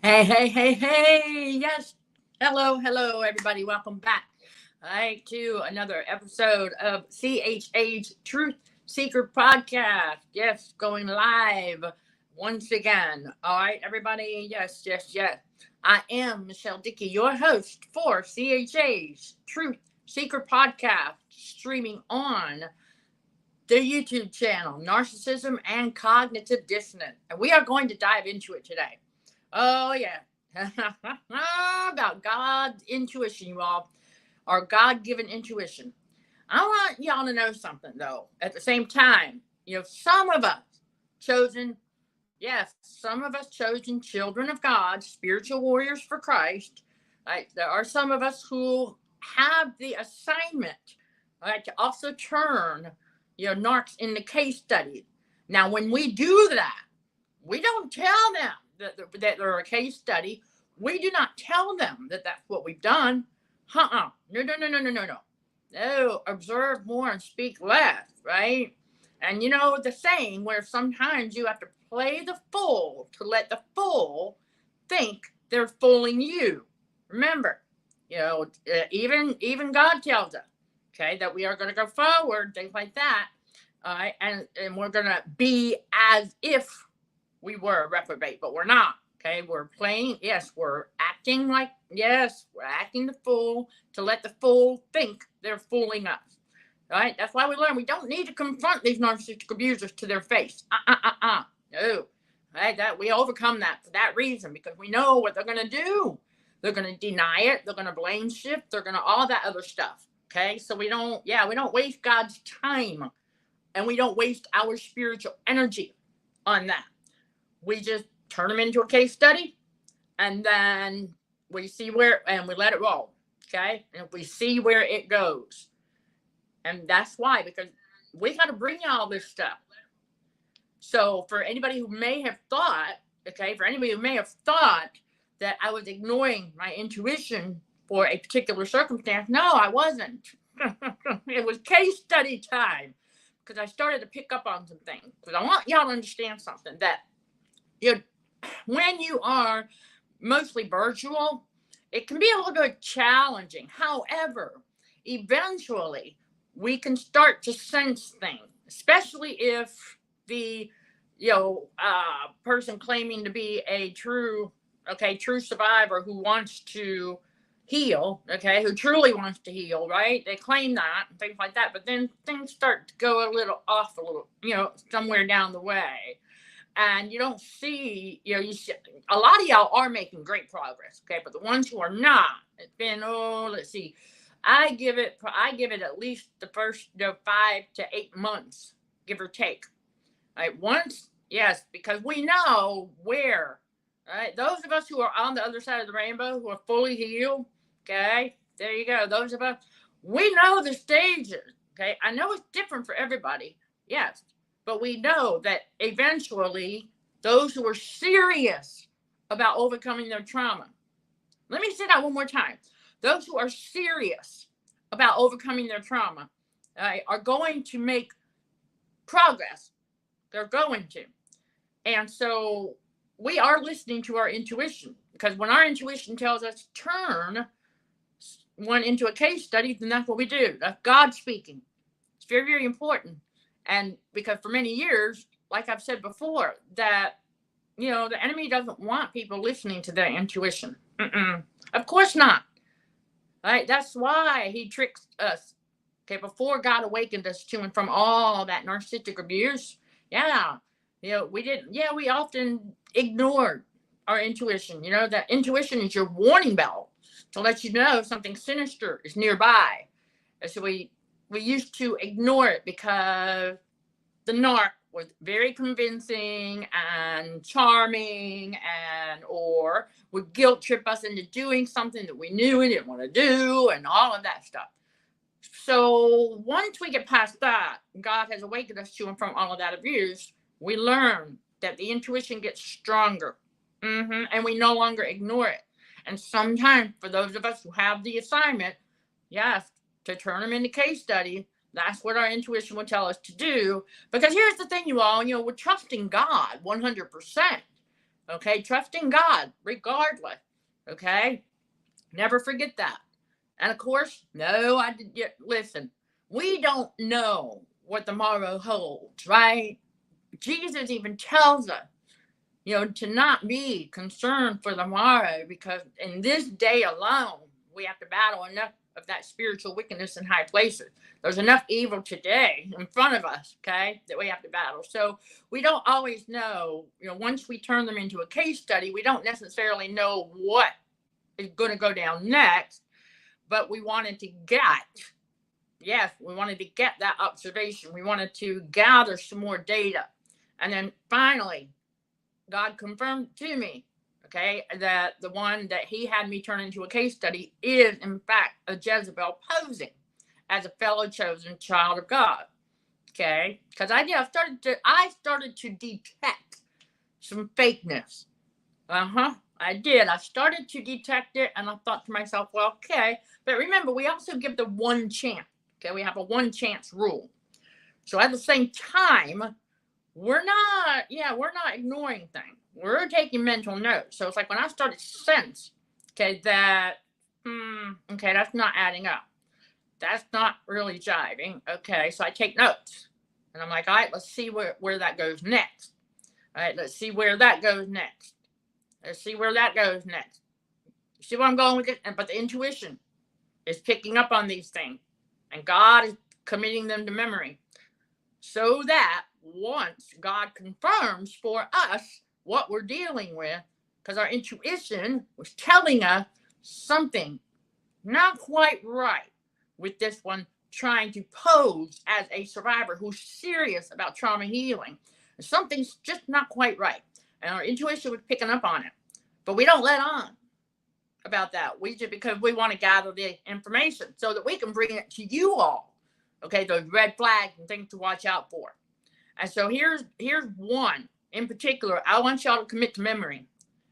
Hey, hey, hey, hey. Yes. Hello, everybody. Welcome back. All right, to another episode of CHH Truth Seeker Podcast. Yes, going live once again. All right, everybody. Yes. I am Michelle Dickey, your host for CHH Truth Seeker Podcast, streaming on the YouTube channel, Narcissism and Cognitive Dissonance. And we are going to dive into it today. Oh, yeah. About God's intuition, you all. Our God given intuition. I want y'all to know something, though. At the same time, some of us chosen, yes, some of us chosen children of God, spiritual warriors for Christ. Right? There are some of us who have the assignment, right, to also turn, narcs into case studies. Now, when we do that, we don't tell them that they're a case study. We do not tell them that that's what we've done. No. No, observe more and speak less, right? And the saying where sometimes you have to play the fool to let the fool think they're fooling you. Remember, even God tells us, okay, that we are going to go forward, things like that. All right, and we're going to be as if we were a reprobate, but we're not. Okay, we're playing. Yes, we're acting the fool to let the fool think they're fooling us. Right? That's why we learn we don't need to confront these narcissistic abusers to their face. No. Right? That we overcome that for that reason, because we know what they're going to do. They're going to deny it. They're going to blame shift. They're going to all that other stuff. Okay, so we don't waste God's time, and we don't waste our spiritual energy on that. We just turn them into a case study, and then we see and we let it roll. Okay, and we see where it goes. And that's why, because we got to bring you all this stuff. So for anybody who may have thought that I was ignoring my intuition for a particular circumstance, no, I wasn't. It was case study time, because I started to pick up on some things. Because I want y'all to understand something, that when you are mostly virtual, it can be a little bit challenging. However, eventually we can start to sense things, especially if the person claiming to be a true survivor who wants to heal, okay, who truly wants to heal, right? They claim that and things like that, but then things start to go a little off, somewhere down the way. And you don't see, you see, a lot of y'all are making great progress, okay? But the ones who are not, it's been, let's see, I give it at least the first 5 to 8 months, give or take. Right? Once, yes, because we know where, right? Those of us who are on the other side of the rainbow, who are fully healed, okay? There you go. Those of us, we know the stages, okay? I know it's different for everybody, yes. But we know that eventually those who are serious about overcoming their trauma, let me say that one more time. Those who are serious about overcoming their trauma are going to make progress. They're going to. And so we are listening to our intuition, because when our intuition tells us to turn one into a case study, then that's what we do. That's God speaking. It's very, very important. And because for many years, like I've said before, that, the enemy doesn't want people listening to their intuition. Of course not. Right? That's why he tricks us. Okay, before God awakened us to and from all that narcissistic abuse, we often ignored our intuition. That intuition is your warning bell to let you know something sinister is nearby. And so we used to ignore it because the narc was very convincing and charming, or would guilt trip us into doing something that we knew we didn't want to do, and all of that stuff. So once we get past that, God has awakened us to and from all of that abuse, we learn that the intuition gets stronger, and we no longer ignore it. And sometimes, for those of us who have the assignment, yes, to turn them into case study, that's what our intuition will tell us to do. Because here's the thing, you all, we're trusting God 100%. Okay, trusting God regardless. Okay, never forget that. And of course, no, I did. Listen, we don't know what tomorrow holds, right? Jesus even tells us, to not be concerned for tomorrow, because in this day alone, we have to battle enough of that spiritual wickedness in high places. There's enough evil today in front of us, okay, that we have to battle. So we don't always know, once we turn them into a case study, we don't necessarily know what is going to go down next, but we wanted to get that observation. We wanted to gather some more data. And then finally, God confirmed to me, okay, that the one that he had me turn into a case study is, in fact, a Jezebel posing as a fellow chosen child of God, okay? Because I started to detect some fakeness. I did. I started to detect it, and I thought to myself, well, okay. But remember, we also give the one chance, okay? We have a one chance rule. So at the same time, we're not ignoring things. We're taking mental notes. So it's like when I started to sense, okay, that, okay, that's not adding up. That's not really jiving. Okay, so I take notes. And I'm like, all right, let's see where that goes next. All right, let's see where that goes next. Let's see where that goes next. You see where I'm going with it? But the intuition is picking up on these things. And God is committing them to memory. So that once God confirms for us what we're dealing with, because our intuition was telling us something not quite right with this one trying to pose as a survivor who's serious about trauma healing. Something's just not quite right. And our intuition was picking up on it. But we don't let on about that. Because we want to gather the information so that we can bring it to you all. Okay, those red flags and things to watch out for. And so here's one in particular I want y'all to commit to memory,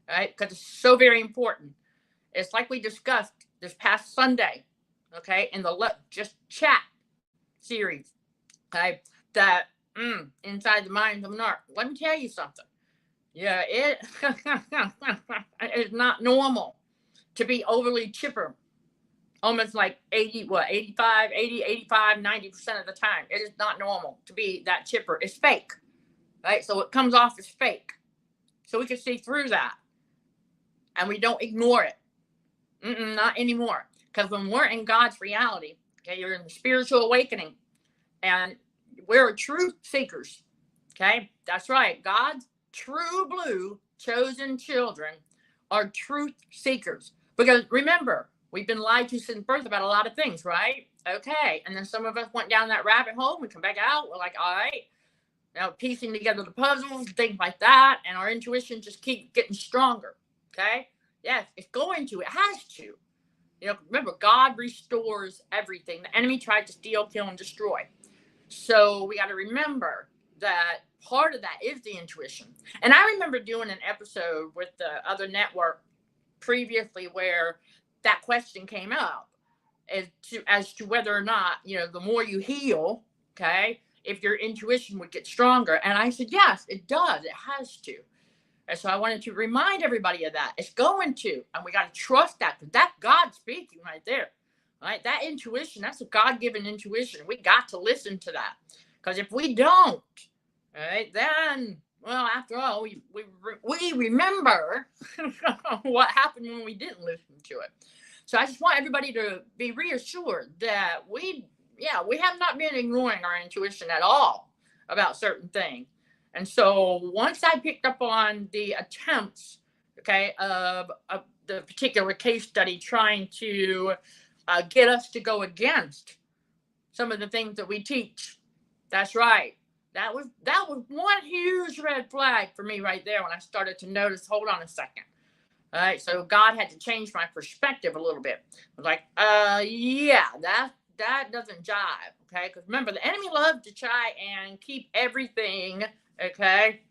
right? Because it's so very important. It's like we discussed this past Sunday, okay, in the Just Chat series, okay, that inside the minds of narcs. Let me tell you something. Yeah, it is not normal to be overly chipper. Almost like 85, 90% of the time. It is not normal to be that chipper. It's fake, right? So it comes off as fake. So we can see through that. And we don't ignore it. Not anymore. Because when we're in God's reality, okay, you're in the spiritual awakening. And we're truth seekers, okay? That's right. God's true blue chosen children are truth seekers. Because remember, we've been lied to since birth about a lot of things, right? Okay. And then some of us went down that rabbit hole. We come back out. We're like, all right, now piecing together the puzzles, things like that. And our intuition just keeps getting stronger. Okay. Yes, it's going to. It has to. Remember, God restores everything. The enemy tried to steal, kill, and destroy. So we got to remember that part of that is the intuition. And I remember doing an episode with the other network previously where that question came up as to whether or not, the more you heal, okay, if your intuition would get stronger. And I said, yes, it does. It has to. And so I wanted to remind everybody of that. It's going to, and we got to trust that, because that's God speaking right there. Right? That intuition, that's a God-given intuition. We got to listen to that. Because if we don't, right, then, well, after all, we remember what happened when we didn't listen to it. So I just want everybody to be reassured that we have not been ignoring our intuition at all about certain things. And so once I picked up on the attempts, okay, of the particular case study trying to get us to go against some of the things that we teach. That's right. That was one huge red flag for me right there when I started to notice, hold on a second. All right, so God had to change my perspective a little bit. I was like, yeah, that doesn't jive, okay? Because remember, the enemy loves to try and keep everything, okay?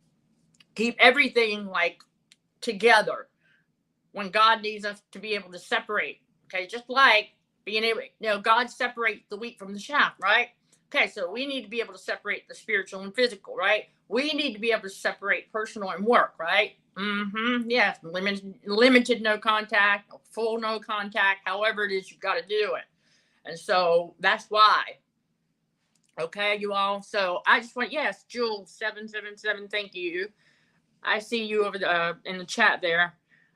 Keep everything like together when God needs us to be able to separate, okay? Just like being able, God separates the wheat from the chaff, right? Okay, so we need to be able to separate the spiritual and physical, right? We need to be able to separate personal and work, right? Yes, limited no contact, full no contact, however it is you've got to do it. And so that's why. Okay, you all. So I just want, yes, Jules 777, thank you. I see you over the in the chat there.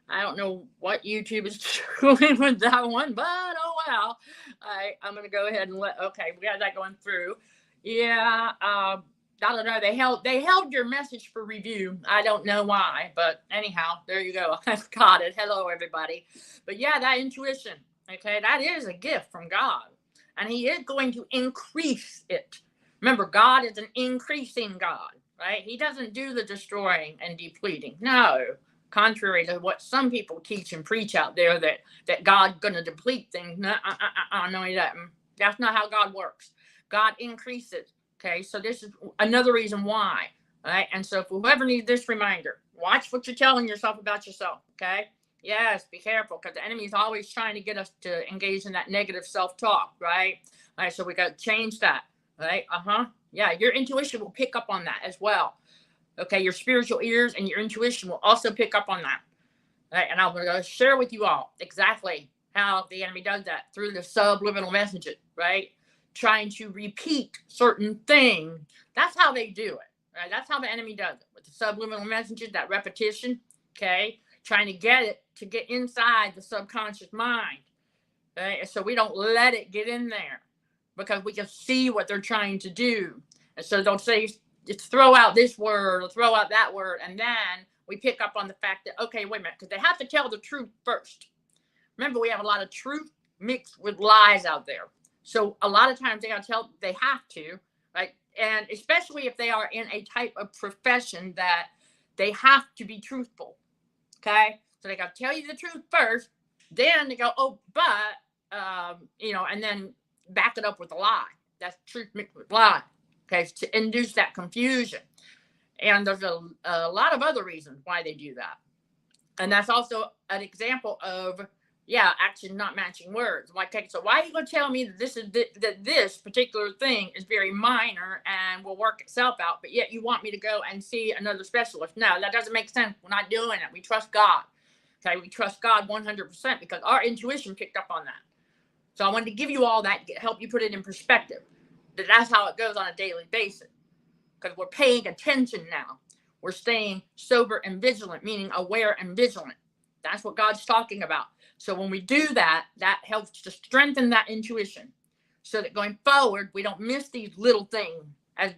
I don't know what YouTube is doing with that one, but oh well. I'm gonna go ahead and okay, we got that going through. Yeah, I don't know. They held your message for review. I don't know why, but anyhow, there you go. I've got it. Hello, everybody. But yeah, that intuition, okay, that is a gift from God, and He is going to increase it. Remember, God is an increasing God, right? He doesn't do the destroying and depleting. No, contrary to what some people teach and preach out there, that God's going to deplete things. No, no, He doesn't. That's not how God works. God increases. Okay, so this is another reason why. Right, and so if whoever needs this reminder, watch what you're telling yourself about yourself. Okay, yes, be careful, because the enemy is always trying to get us to engage in that negative self-talk. Right, all right, so we got to change that. Right, yeah, your intuition will pick up on that as well. Okay, your spiritual ears and your intuition will also pick up on that. Right, and I'm going to share with you all exactly how the enemy does that through the subliminal messages. Right, trying to repeat certain things. That's how they do it. Right, that's how the enemy does it with the subliminal messages, that repetition. Okay, trying to get it to get inside the subconscious mind. Right, so we don't let it get in there, because we can see what they're trying to do. And so they'll say, just throw out this word or throw out that word. And then we pick up on the fact that, okay, wait a minute, because they have to tell the truth first. Remember, we have a lot of truth mixed with lies out there. So a lot of times they have to, right? And especially if they are in a type of profession that they have to be truthful. Okay. So they got to tell you the truth first. Then they go, oh, but, and then back it up with a lie. That's truth mixed with lie. Okay, to induce that confusion. And there's a lot of other reasons why they do that. And that's also an example of, action not matching words. Like, okay, so why are you going to tell me that this particular thing is very minor and will work itself out, but yet you want me to go and see another specialist? No, that doesn't make sense. We're not doing it. We trust God. Okay, we trust God 100% because our intuition picked up on that. So I wanted to give you all that, help you put it in perspective. That's how it goes on a daily basis, because we're paying attention now. We're staying sober and vigilant, meaning aware and vigilant. That's what God's talking about. So when we do that, that helps to strengthen that intuition, so that going forward, we don't miss these little things. As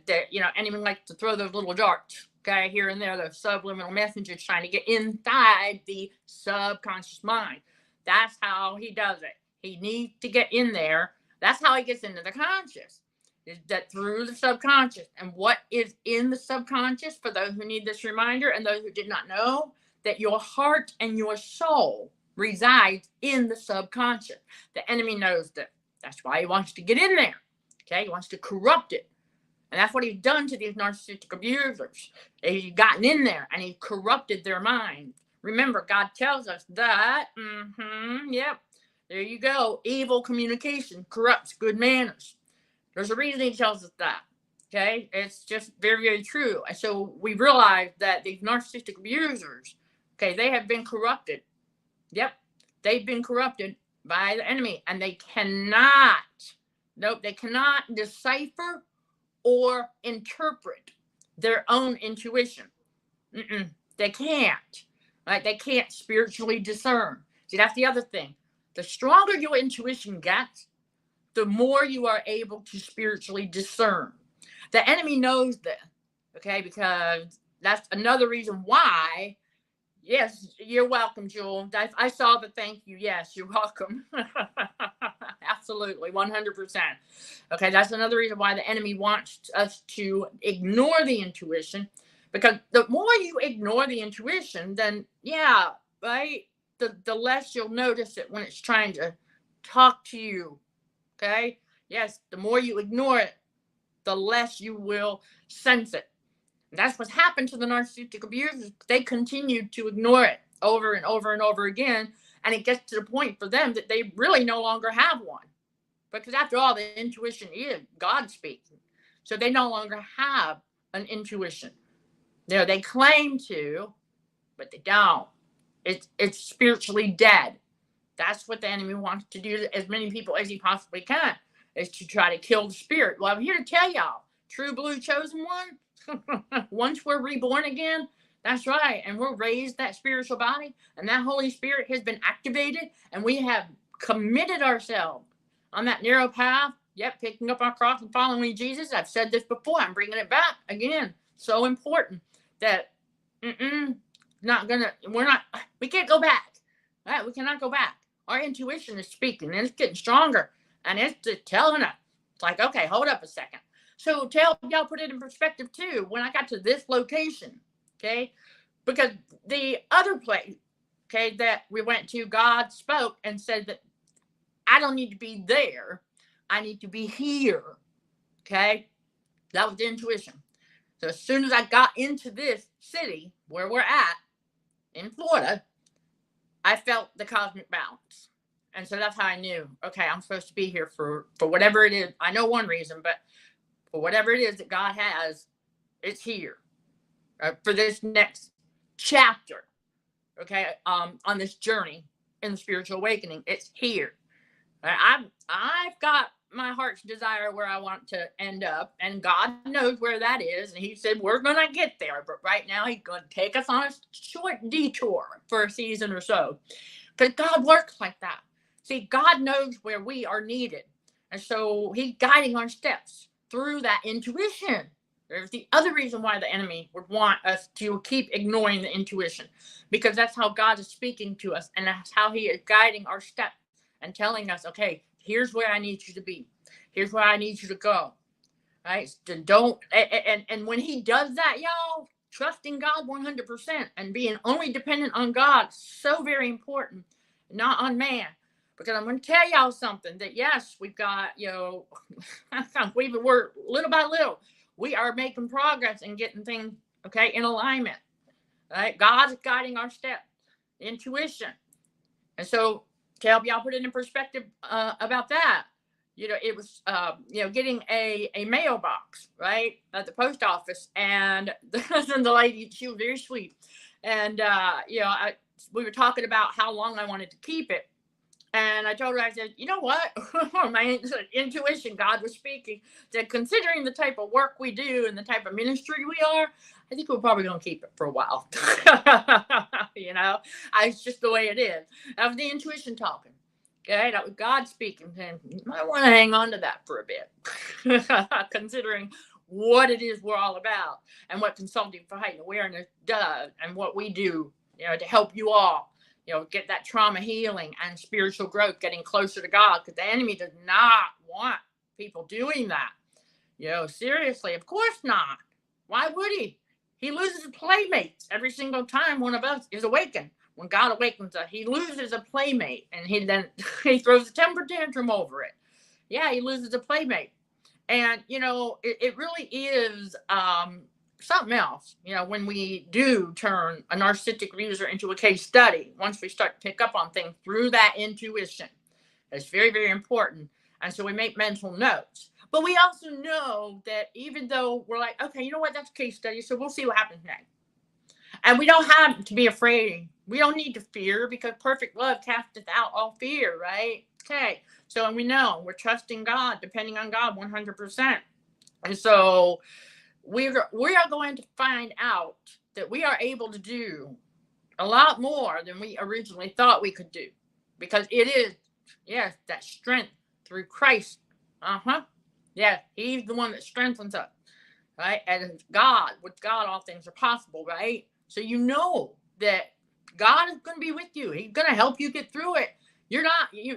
anyone likes to throw those little darts, okay, here and there, those subliminal messages trying to get inside the subconscious mind. That's how he does it. He needs to get in there. That's how he gets into the conscious, is that through the subconscious. And what is in the subconscious, for those who need this reminder and those who did not know, that your heart and your soul resides in the subconscious. The enemy knows that. That's why he wants to get in there. Okay, he wants to corrupt it. And that's what he's done to these narcissistic abusers. He's gotten in there and he corrupted their mind. Remember, God tells us that, yep, there you go. Evil communication corrupts good manners. There's a reason he tells us that. Okay, it's just very, very true. And so we realize that these narcissistic abusers, okay, they have been corrupted. Yep, they've been corrupted by the enemy, and they cannot decipher or interpret their own intuition. They can't. Right? They can't spiritually discern. See, that's the other thing. The stronger your intuition gets, the more you are able to spiritually discern. The enemy knows this, okay, because that's another reason why. Yes, you're welcome, Jewel. I saw the thank you. Yes, you're welcome. Absolutely, 100%. Okay, that's another reason why the enemy wants us to ignore the intuition, because the more you ignore the intuition, then, right, the less you'll notice it when it's trying to talk to you. Okay? Yes, the more you ignore it, the less you will sense it. And that's what's happened to the narcissistic abusers. They continue to ignore it over and over and over again. And it gets to the point for them that they really no longer have one, because after all, the intuition is God speaking. So they no longer have an intuition. They claim to, but they don't. It's spiritually dead. That's what the enemy wants to do to as many people as he possibly can, is to try to kill the spirit. Well, I'm here to tell y'all, true blue chosen one, once we're reborn again, that's right, and we're raised that spiritual body, and that Holy Spirit has been activated, and we have committed ourselves on that narrow path. Yep, picking up our cross and following Jesus. I've said this before. I'm bringing it back again. So important that we can't go back. Right? We cannot go back. Our intuition is speaking, and it's getting stronger, and it's just telling us. It's like, okay, hold up a second. So to help y'all put it in perspective too, when I got to this location, okay, because the other place, okay, that we went to, God spoke and said that I don't need to be there. I need to be here. Okay. That was the intuition. So as soon as I got into this city where we're at in Florida, I felt the cosmic balance. And so that's how I knew, okay, I'm supposed to be here for whatever it is. I know one reason, but for whatever it is that God has, it's here for this next chapter. Okay. On this journey in the spiritual awakening, it's here. I've got my heart's desire where I want to end up, and God knows where that is. And he said, we're going to get there. But right now he's going to take us on a short detour for a season or so. Because God works like that. See, God knows where we are needed. And so he's guiding our steps through that intuition. There's the other reason why the enemy would want us to keep ignoring the intuition, because that's how God is speaking to us, and that's how he is guiding our steps and telling us, okay, here's where I need you to be. Here's where I need you to go. Right? So and when he does that, y'all, trusting God 100% and being only dependent on God, so very important, not on man. Because I'm going to tell y'all something that, yes, we've got, we're little by little, we are making progress and getting things, okay, in alignment. Right? God's guiding our steps, intuition. And so to help y'all put it in perspective about that, it was, getting a mailbox, right, at the post office. And the lady, she was very sweet. And, we were talking about how long I wanted to keep it. And I told her, I said, you know what? My intuition, God was speaking, that considering the type of work we do and the type of ministry we are, I think we're probably going to keep it for a while. It's just the way it is. That was the intuition talking. Okay, that was God speaking. And you might want to hang on to that for a bit, considering what it is we're all about and what Consulting for Heightened Awareness does and what we do, to help you all, get that trauma healing and spiritual growth, getting closer to God, because the enemy does not want people doing that. Seriously, of course not. Why would he? He loses playmates every single time one of us is awakened. When God awakens us, he loses a playmate, and he throws a temper tantrum over it. Yeah, he loses a playmate. And, it really is something else, when we do turn a narcissistic user into a case study, once we start to pick up on things through that intuition. It's very, very important. And so we make mental notes. But we also know that even though we're like, okay, you know what, that's a case study, so we'll see what happens next. And we don't have to be afraid. We don't need to fear, because perfect love casteth out all fear, right? Okay. So, and we know we're trusting God, depending on God 100%. And so we are going to find out that we are able to do a lot more than we originally thought we could do, because it is, yes, that strength through Christ. Yeah, he's the one that strengthens us, right? And with God, all things are possible, right? So that God is going to be with you. He's going to help you get through it. You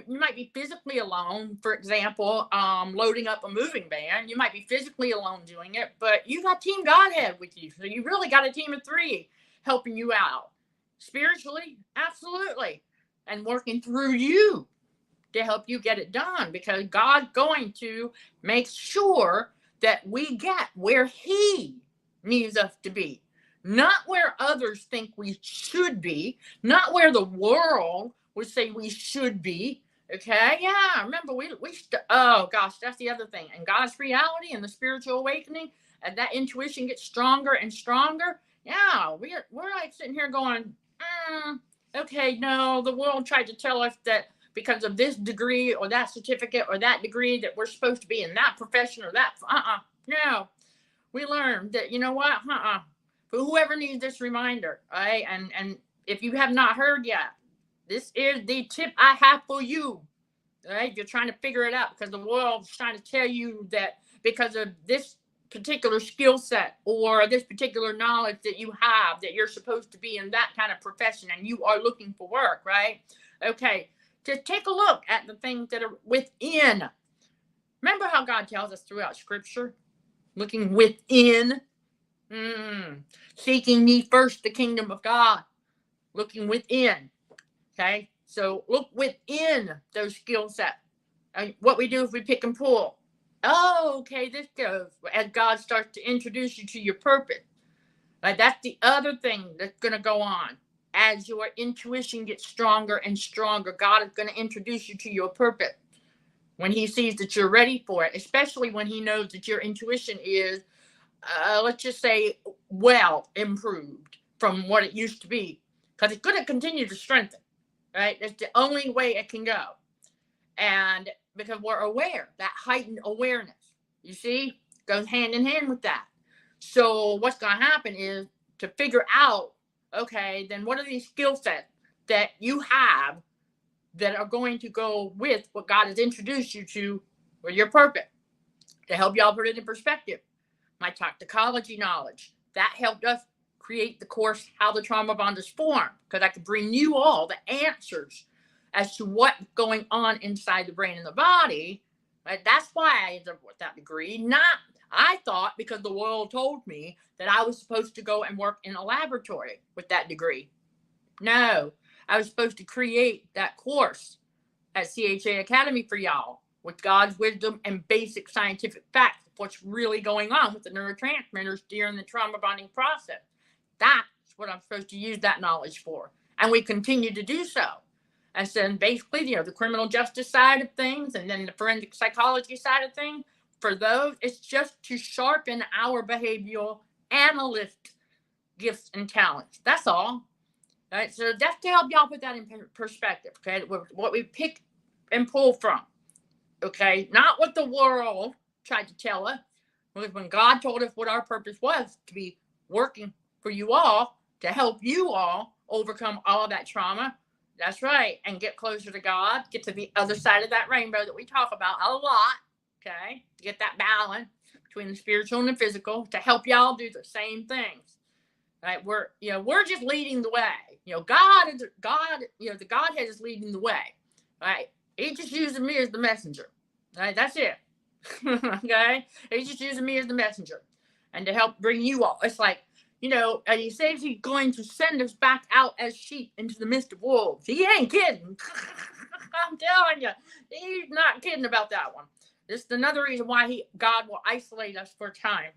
might be physically alone, for example, loading up a moving van. You might be physically alone doing it, but you got Team Godhead with you. So you really got a team of 3 helping you out. Spiritually, absolutely. And working through you to help you get it done, because God's going to make sure that we get where he needs us to be. Not where others think we should be, not where the world would say we should be. Okay, yeah. Remember, oh gosh, that's the other thing. And God's reality and the spiritual awakening, and that intuition gets stronger and stronger. Yeah, we're like sitting here going, okay, no, the world tried to tell us that because of this degree or that certificate or that degree that we're supposed to be in that profession or that. No, we learned that, you know what? For whoever needs this reminder, right? And if you have not heard yet, this is the tip I have for you. Right? You're trying to figure it out because the world's trying to tell you that because of this particular skill set or this particular knowledge that you have, that you're supposed to be in that kind of profession and you are looking for work, right? Okay, just take a look at the things that are within. Remember how God tells us throughout Scripture? Looking within. Seeking ye first the kingdom of God. Looking within. Okay, so look within those skill sets. And what we do if we pick and pull. Oh, okay, this goes as God starts to introduce you to your purpose. Right, that's the other thing that's going to go on. As your intuition gets stronger and stronger, God is going to introduce you to your purpose. When he sees that you're ready for it, especially when he knows that your intuition is, let's just say, well improved from what it used to be. Because it's going to continue to strengthen. Right? That's the only way it can go. And because we're aware, that heightened awareness, you see, goes hand in hand with that. So what's going to happen is to figure out, okay, then what are these skill sets that you have that are going to go with what God has introduced you to for your purpose? To help y'all put it in perspective, my toxicology knowledge, that helped us create the course, How the Trauma Bond is Formed, because I could bring you all the answers as to what's going on inside the brain and the body. Right? That's why I ended up with that degree. I thought because the world told me that I was supposed to go and work in a laboratory with that degree. No, I was supposed to create that course at CHA Academy for y'all with God's wisdom and basic scientific facts of what's really going on with the neurotransmitters during the trauma bonding process. That's what I'm supposed to use that knowledge for. And we continue to do so. And so basically, the criminal justice side of things and then the forensic psychology side of things, for those, it's just to sharpen our behavioral analyst gifts and talents. That's all. All right. So that's to help y'all put that in perspective. Okay. What we pick and pull from. Okay. Not what the world tried to tell us. When God told us what our purpose was, to be working for you all, to help you all overcome all of that trauma. That's right. And get closer to God, get to the other side of that rainbow that we talk about a lot. Okay. To get that balance between the spiritual and the physical, to help y'all do the same things. Right. We're just leading the way. God, the Godhead is leading the way. Right. He's just using me as the messenger. Right. That's it. Okay. He's just using me as the messenger. And to help bring you all. It's like, and he says he's going to send us back out as sheep into the midst of wolves. He ain't kidding. I'm telling you, he's not kidding about that one. This is another reason why God will isolate us for a time.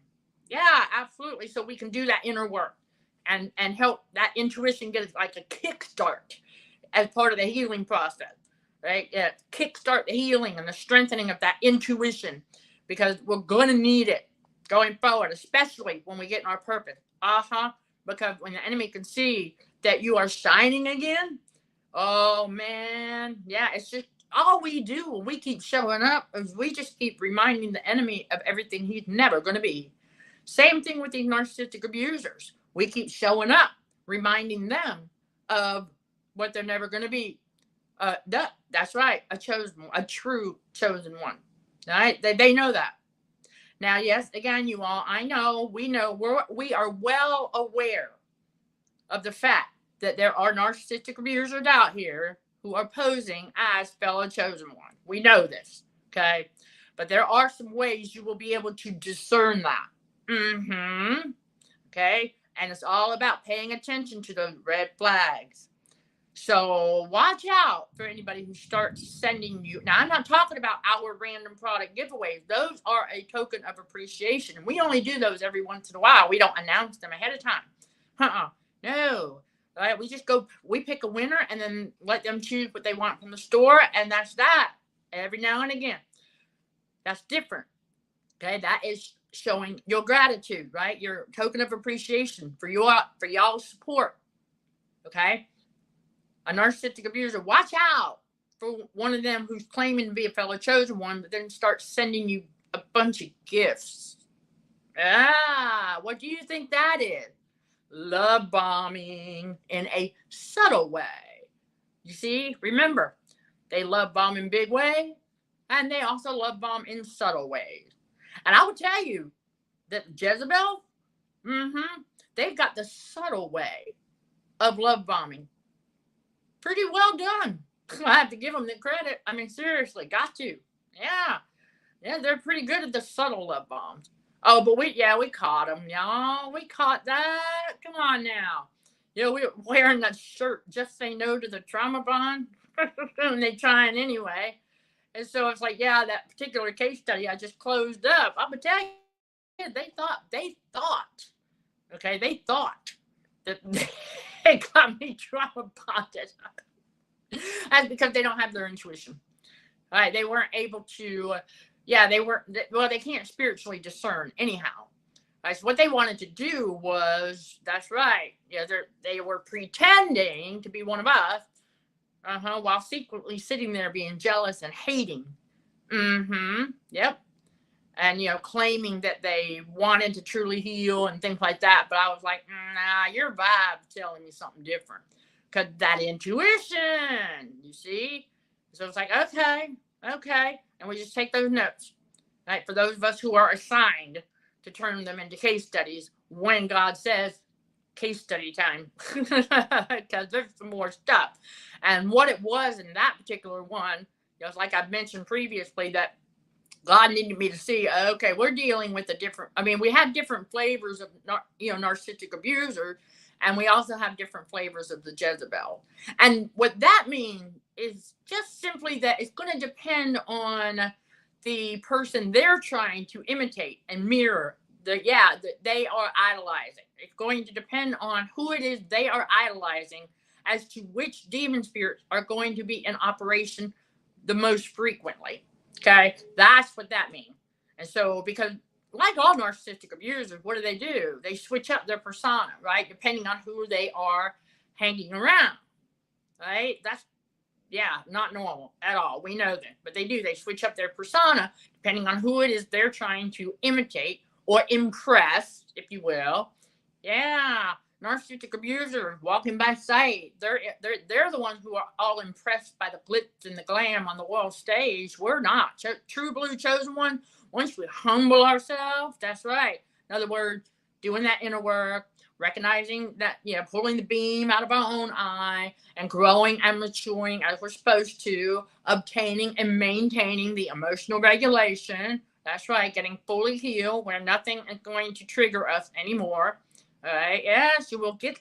Yeah, absolutely. So we can do that inner work and help that intuition get like a kickstart as part of the healing process, right? Yeah, kickstart the healing and the strengthening of that intuition, because we're going to need it going forward, especially when we get in our purpose. Because when the enemy can see that you are shining again, oh man, yeah, it's just all we do when we keep showing up is we just keep reminding the enemy of everything he's never going to be. Same thing with these narcissistic abusers. We keep showing up, reminding them of what they're never going to be. That's right, a true chosen one. All right, they know that. Now, yes, again, you all, we are well aware of the fact that there are narcissistic abusers out here who are posing as fellow chosen ones. We know this, okay? But there are some ways you will be able to discern that. Okay? And it's all about paying attention to those red flags. So watch out for anybody who starts sending you. Now, I'm not talking about our random product giveaways. Those are a token of appreciation. And we only do those every once in a while. We don't announce them ahead of time. No. right? We pick a winner and then let them choose what they want from the store. And that's that every now and again. That's different. Okay. That is showing your gratitude, right? Your token of appreciation for y'all's support. Okay. A narcissistic abuser, watch out for one of them who's claiming to be a fellow chosen one, but then starts sending you a bunch of gifts. What do you think that is? Love bombing in a subtle way. You see, remember, they love bomb in big way, and they also love bomb in subtle ways. And I will tell you that Jezebel, they've got the subtle way of love bombing pretty well done. I have to give them the credit. I mean, seriously, got to. Yeah, they're pretty good at the subtle love bombs. Oh, but we caught them, y'all. We caught that. Come on now. We were wearing that shirt, just say no to the trauma bond. And they trying anyway. And so it's like, that particular case study I just closed up. I'm going to tell you, they thought that they got me trauma bonded. That's because they don't have their intuition. All right. They weren't able to, they can't spiritually discern anyhow. Right, so what they wanted to do was, that's right. They were pretending to be one of us, while secretly sitting there being jealous and hating. Yep. And, claiming that they wanted to truly heal and things like that. But I was like, nah, your vibe's telling me something different. Because that intuition, you see? So it's like, okay. And we just take those notes, right? For those of us who are assigned to turn them into case studies when God says case study time, because there's some more stuff. And what it was in that particular one, was like I've mentioned previously, that God needed me to see, okay, we're dealing with we have different flavors of, narcissistic abuser, and we also have different flavors of the Jezebel. And what that means is just simply that it's going to depend on the person they're trying to imitate and mirror. They are idolizing. It's going to depend on who it is they are idolizing as to which demon spirits are going to be in operation the most frequently. Okay, that's what that means. And so, because like all narcissistic abusers, what do? They switch up their persona, right? Depending on who they are hanging around, right? That's, not normal at all. We know that. But they do. They switch up their persona depending on who it is they're trying to imitate or impress, if you will. Yeah. Narcissistic abusers walking by sight. They're the ones who are all impressed by the glitz and the glam on the world stage. We're not. True blue chosen one, once we humble ourselves, that's right. In other words, doing that inner work, recognizing that, pulling the beam out of our own eye and growing and maturing as we're supposed to, obtaining and maintaining the emotional regulation. That's right. Getting fully healed where nothing is going to trigger us anymore. All right. Yes,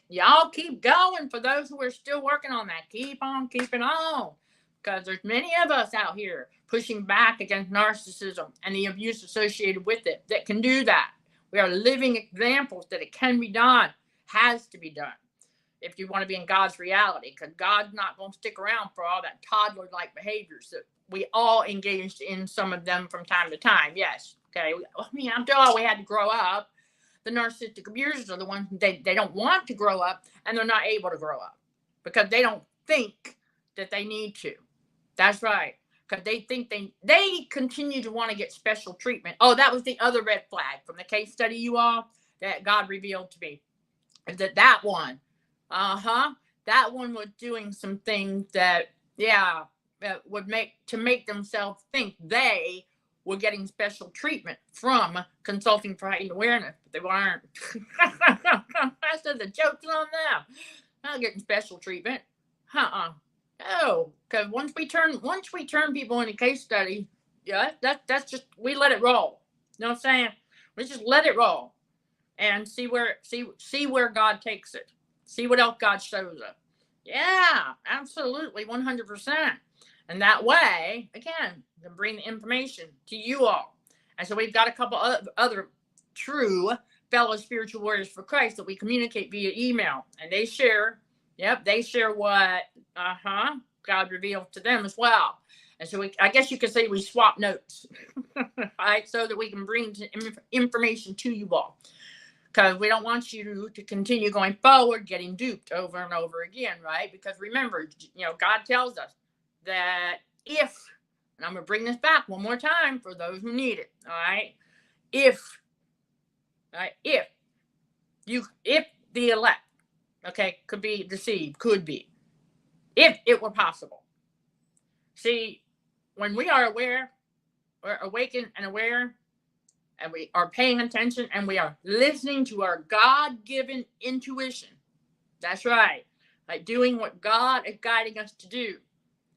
y'all keep going. For those who are still working on that, keep on keeping on. Because there's many of us out here pushing back against narcissism and the abuse associated with it that can do that. We are living examples that it can be done, has to be done, if you want to be in God's reality, because God's not going to stick around for all that toddler-like behaviors that we all engaged in, some of them from time to time. Yes. Okay. After all, we had to grow up. The narcissistic abusers are the ones they don't want to grow up, and they're not able to grow up because they don't think that they need to. That's right. Because they think they continue to want to get special treatment. Oh, that was the other red flag from the case study, you all, that God revealed to me. That one was doing some things that would make themselves think they were getting special treatment from consulting for heightened awareness, but they weren't. I said the joke's on them. Not getting special treatment. No, because once we turn people into case study, that's just, we let it roll. You know what I'm saying? We just let it roll and see where God takes it. See what else God shows us. Yeah, absolutely, 100%. And that way, again, to bring the information to you all. And so we've got a couple of other true fellow spiritual warriors for Christ that we communicate via email, and they share, Yep, they share what God revealed to them as well. And so I guess you could say we swap notes, right? So that we can bring information to you all. Because we don't want you to continue going forward, getting duped over and over again, right? Because remember, God tells us that if, and I'm going to bring this back one more time for those who need it, all right? If the elect, okay, could be deceived, could be, if it were possible. See, when we are aware, we're awakened and aware, and we are paying attention, and we are listening to our God-given intuition. That's right. Like doing what God is guiding us to do.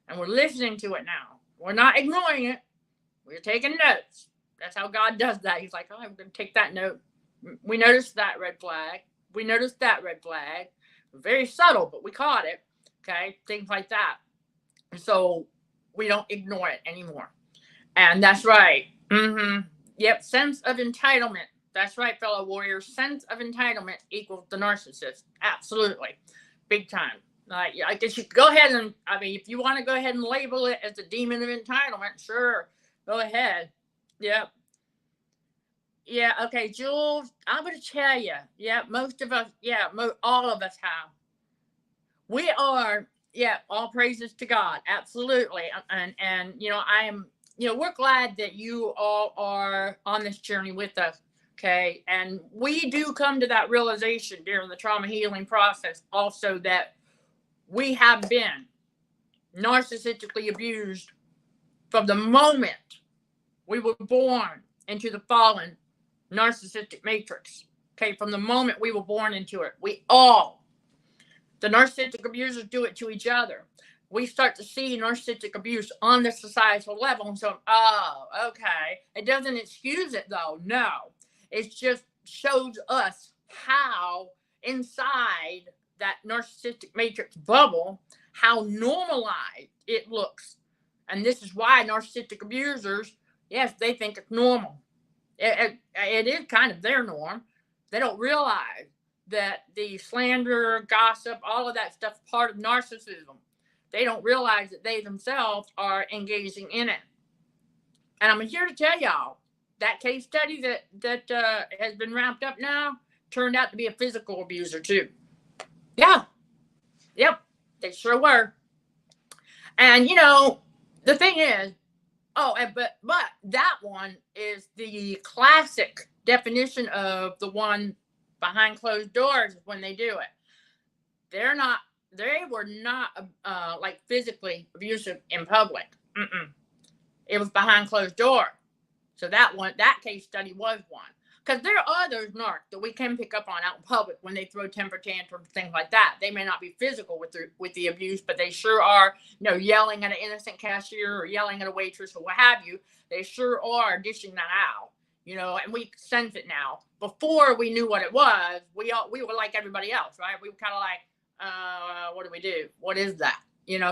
And we're listening to it now. We're not ignoring it. We're taking notes. That's how God does that. He's like, I'm going to take that note. We noticed that red flag. We noticed that red flag. Very subtle, but we caught it. Okay? Things like that. So we don't ignore it anymore. And that's right. Yep. Sense of entitlement. That's right, fellow warriors. Sense of entitlement equals the narcissist. Absolutely. Big time. Yeah, I guess you could go ahead and, if you want to go ahead and label it as the demon of entitlement, sure. Go ahead. Yep. Yeah. Okay, Jules, I'm going to tell you. Yeah, most of us, all of us have. We are, all praises to God. Absolutely. And I am, we're glad that you all are on this journey with us. Okay. And we do come to that realization during the trauma healing process also that we have been narcissistically abused from the moment we were born into the fallen narcissistic matrix. Okay. From the moment we were born into it, the narcissistic abusers do it to each other. We start to see narcissistic abuse on the societal level. And so, okay. It doesn't excuse it, though. No. It just shows us how inside that narcissistic matrix bubble, how normalized it looks. And this is why narcissistic abusers, yes, they think it's normal. It is kind of their norm. They don't realize that the slander, gossip, all of that stuff is part of narcissism. They don't realize that they themselves are engaging in it. And I'm here to tell y'all, that case study that has been wrapped up now turned out to be a physical abuser too. Yeah. Yep. They sure were. And, the thing is, but that one is the classic definition of the one behind closed doors when they do it. They were not like physically abusive in public. It was behind closed door. So that case study was one. Because there are others, narcs, that we can pick up on out in public when they throw temper tantrums, things like that. They may not be physical with the abuse, but they sure are, yelling at an innocent cashier or yelling at a waitress or what have you. They sure are dishing that out, and we sense it now. Before we knew what it was, we were like everybody else, right? We were kind of like, what do we do? What is that?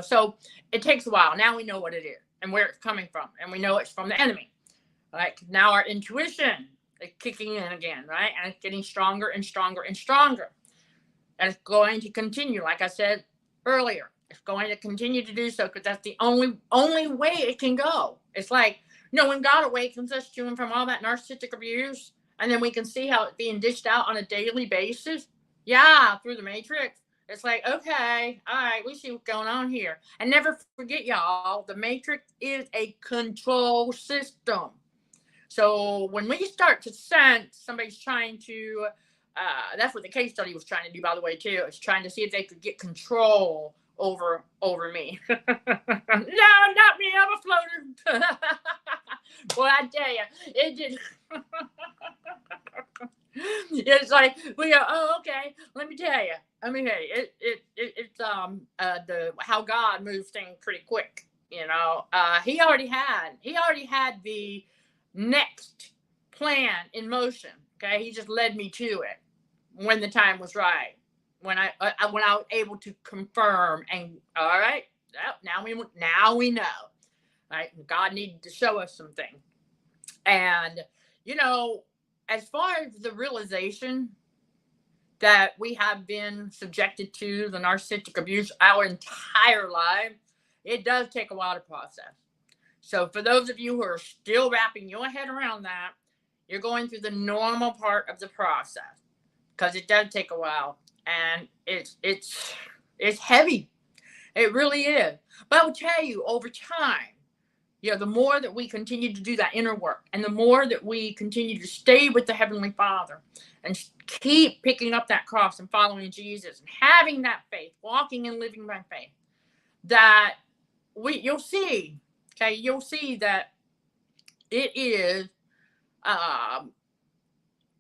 So it takes a while. Now we know what it is and where it's coming from, and we know it's from the enemy. Like now our intuition is kicking in again, right? And it's getting stronger and stronger and stronger. And it's going to continue, like I said earlier. It's going to continue to do so because that's the only way it can go. It's like, when God awakens us to and from all that narcissistic abuse, and then we can see how it's being dished out on a daily basis. Yeah, through the matrix. It's like, okay, all right, we see what's going on here. And never forget, y'all, the matrix is a control system. So when we start to sense somebody's trying to, that's what the case study was trying to do, by the way, too. It's trying to see if they could get control over me. No, not me. I'm a floater. Boy, I tell you, it just, it's like, we go, oh, okay, let me tell you. It's how God moves things pretty quick. He already had the next plan in motion. Okay, he just led me to it when the time was right, when I was able to confirm. And all right, now we know, right? God needed to show us something. And as far as the realization that we have been subjected to the narcissistic abuse our entire life, it does take a while to process. So for those of you who are still wrapping your head around that, you're going through the normal part of the process, because it does take a while, and it's heavy. It really is. But I will tell you, over time, the more that we continue to do that inner work, and the more that we continue to stay with the Heavenly Father and keep picking up that cross and following Jesus and having that faith, walking and living by faith, that you'll see that it is,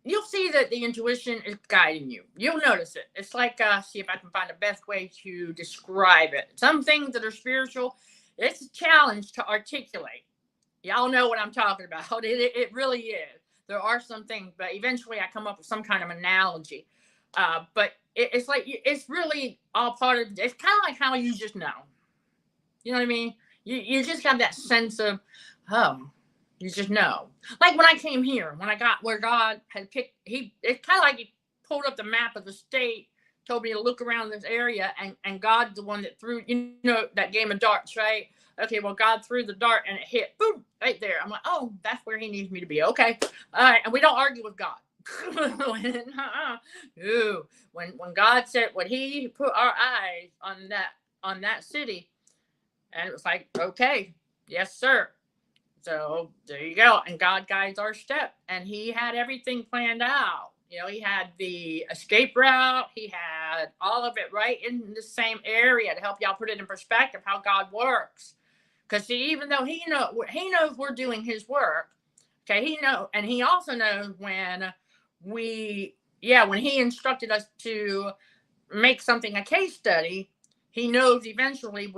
you'll see that the intuition is guiding you. You'll notice it. It's like, see if I can find the best way to describe it. Some things that are spiritual, it's a challenge to articulate. Y'all know what I'm talking about. It really is. There are some things, but eventually I come up with some kind of analogy. But it's like, it's really all part of, it's kind of like how you just know. You know what I mean? You just have that sense of, oh, you just know. Like when I came here, when I got where God had picked, it's kind of like he pulled up the map of the state, told me to look around this area, and God's the one that threw, that game of darts, right? Okay, well, God threw the dart and it hit, boom, right there. I'm like, oh, that's where he needs me to be. Okay. All right. And we don't argue with God. When God said, when he put our eyes on that city, and it was like, okay, yes, sir. So there you go. And God guides our step. And he had everything planned out. He had the escape route. He had all of it right in the same area to help y'all put it in perspective how God works. Because even though he knows we're doing his work, okay, and he also knows when he instructed us to make something a case study, he knows eventually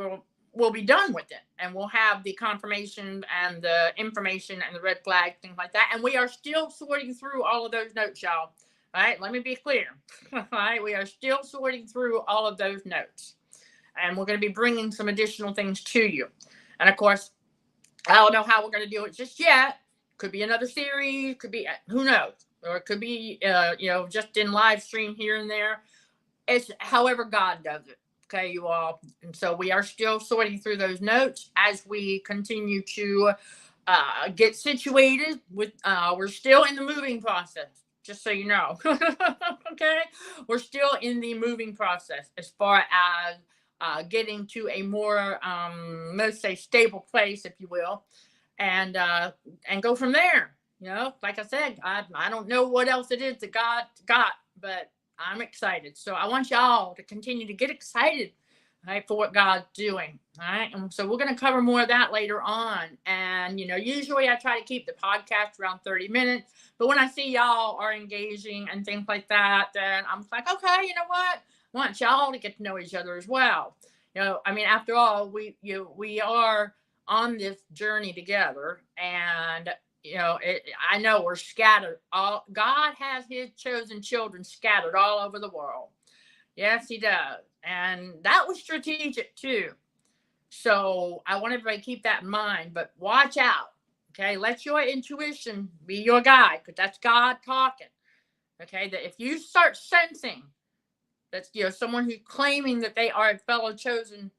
we'll be done with it, and we'll have the confirmation and the information and the red flags, things like that. And we are still sorting through all of those notes, y'all. All right, let me be clear. All right, we are still sorting through all of those notes, and we're going to be bringing some additional things to you. And of course, I don't know how we're going to do it just yet. Could be another series, could be, who knows, or it could be, just in live stream here and there. It's however God does it. Okay, you all. And so we are still sorting through those notes as we continue to get situated with, we're still in the moving process, just so you know. Okay, we're still in the moving process as far as getting to a more, let's say, stable place, if you will, and go from there. Like I said, I don't know what else it is that God got, but I'm excited. So I want y'all to continue to get excited, right, for what God's doing. All right. And so we're going to cover more of that later on. And, usually I try to keep the podcast around 30 minutes. But when I see y'all are engaging and things like that, then I'm like, okay, you know what? I want y'all to get to know each other as well. After all, we are on this journey together, and I know we're scattered. God has his chosen children scattered all over the world. Yes, he does. And that was strategic too. So I want everybody to keep that in mind, but watch out. Okay. Let your intuition be your guide, because that's God talking. Okay. That if you start sensing that's, someone who's claiming that they are a fellow chosen,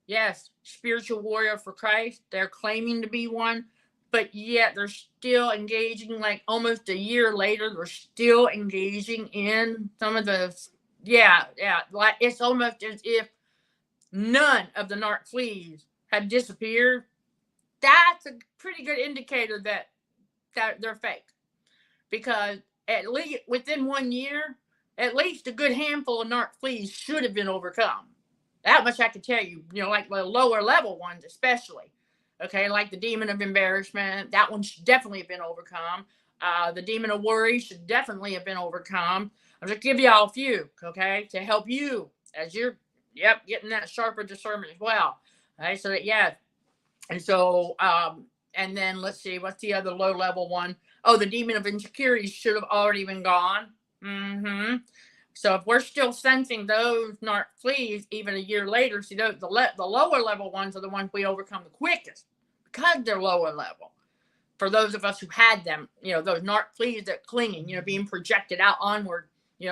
yes, spiritual warrior for Christ, they're claiming to be one, but yet they're still engaging, like almost a year later, they're still engaging in some of the, like it's almost as if none of the narc fleas have disappeared. That's a pretty good indicator that they're fake, because at least within 1 year, at least a good handful of narc fleas should have been overcome. That much I can tell you, like the lower level ones especially. Okay, like the demon of embarrassment, that one should definitely have been overcome. The demon of worry should definitely have been overcome. I'm just give y'all a few, okay, to help you as you're, getting that sharper discernment as well. All right, so that, and so, and then let's see, what's the other low level one? Oh, the demon of insecurity should have already been gone. So if we're still sensing those narc fleas even a year later, see, the lower level ones are the ones we overcome the quickest, because they're lower level. For those of us who had them, those narc fleas that clinging, being projected out onward,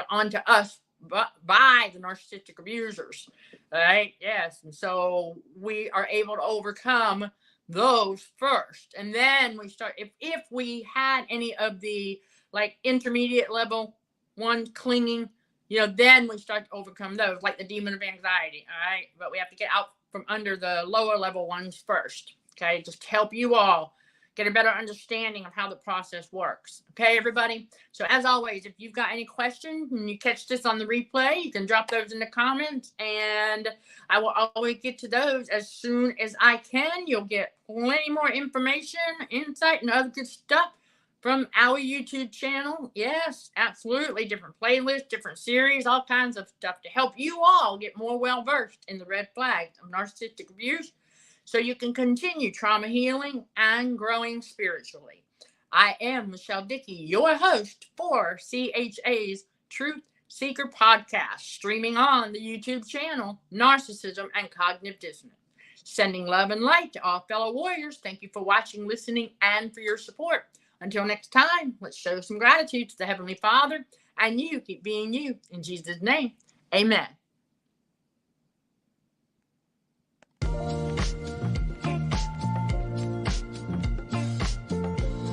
onto us by the narcissistic abusers. Right? Yes. And so we are able to overcome those first. And then we start, if we had any of the like intermediate level ones clinging, then we start to overcome those, like the demon of anxiety. All right. But we have to get out from under the lower level ones first. Okay. Just to help you all get a better understanding of how the process works. Okay, everybody? So as always, if you've got any questions and you catch this on the replay, you can drop those in the comments, and I will always get to those as soon as I can. You'll get plenty more information, insight, and other good stuff from our YouTube channel. Yes, absolutely. Different playlists, different series, all kinds of stuff to help you all get more well-versed in the red flags of narcissistic abuse, so you can continue trauma healing and growing spiritually. I am Michelle Dickey, your host for CHA's Truth Seeker podcast, streaming on the YouTube channel Narcissism and Cognitive Dissonance. Sending love and light to all fellow warriors. Thank you for watching, listening, and for your support. Until next time, let's show some gratitude to the Heavenly Father, and you keep being you. In Jesus' name, amen.